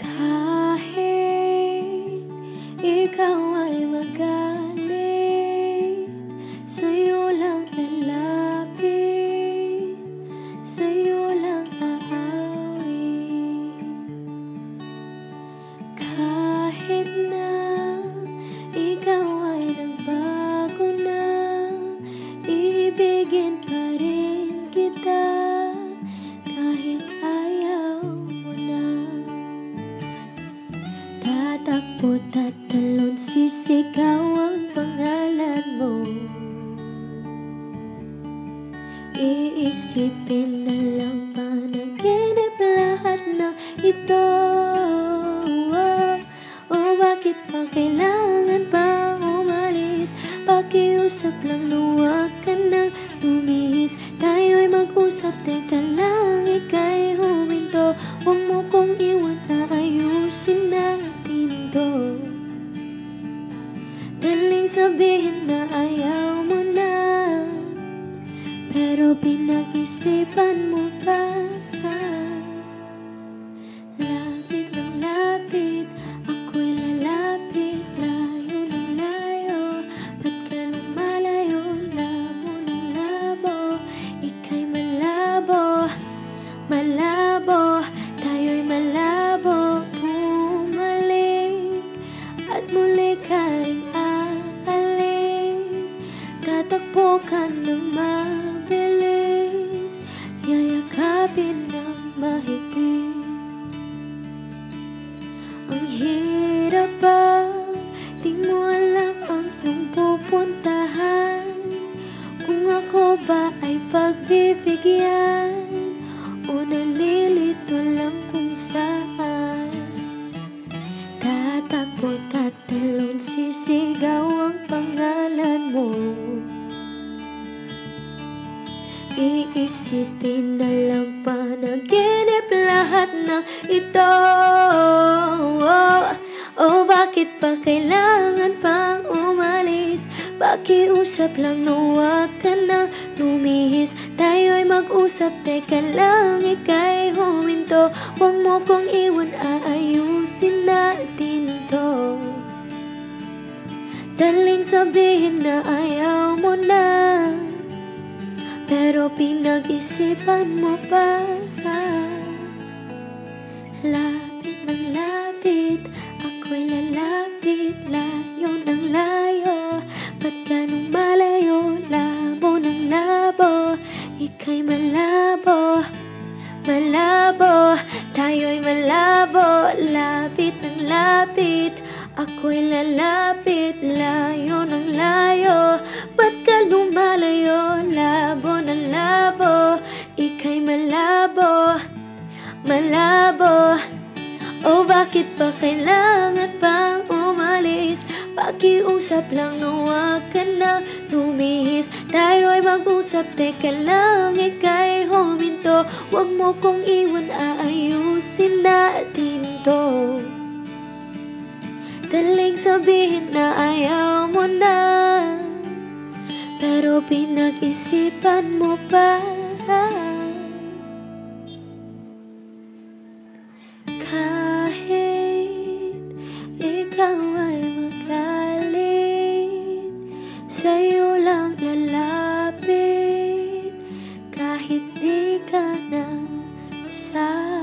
Kahit ikaw ay magalit, sa'yo lang lalapit, sa'yo lang aawit. Kahit na ikaw ay nagbago na, iibigin pa rin kita kahit ayaw mo na. Tatakbo, tatalon, sisigaw ang pangalan mo. Iisipin na lang panaginip lahat na ito. O bakit pa kailangan pang umalis? Pakiusap lang na huwag ka nang lumihis. Tayo'y mag-usap, teka lang, ika'y huminto. Huwag mo kong iwan, aayusin natin to. Galing sabihin na ayaw mo na, pero pinag-isipan mo pa. Lapit ng lapit, ako'y lalapit. Layo ng layo, ba't ka lumalayo? Labo ng labo, ika'y malabo. Malabo, tayo'y malabo. Bumalik at muli ka ring aalis. Tatakbo ka ng mabilis, yayakapin ng mahigpit. Ang hirap ba, di mo alam ang iyong pupuntahan. Kung ako ba ay pagbibigyan o nalilito lang kung saan. Tatakbo, tatalon, sisigaw ang pangalan mo. Iisipin na lang panaginip lahat ng ito. O bakit pa kailangan pang umalis? Pakiusap lang na huwag ka nang lumihis. Tayo'y mag-usap, teka lang, ika'y huminto. Huwag mo kong iwan, aayusin natin to. Daling sabihin na ayaw mo na, pero pinag-isipan mo pa. Lapit ng lapit, ako'y lalapit. Layo ng layo, ba't ka lumalayo? Labo ng labo, ika'y malabo. Malabo, tayo'y malabo. Lapit ng lapit, ako'y lalapit. Layo ng layo, ba't ka lumalayo? Labo ng labo, ika'y malabo. Malabo, o bakit pa kailangan pang umalis? Pakiusap lang na huwag ka nang lumihis. Tayo'y mag-usap, teka lang, ika'y huminto. Huwag mo kong iwan, aayusin natin to. Daling sabihin na ayaw mo na, pero pinag-isipan mo pa. Kahit ikaw ay magalit, sa'yo lang lalapit. Kahit di ka na sa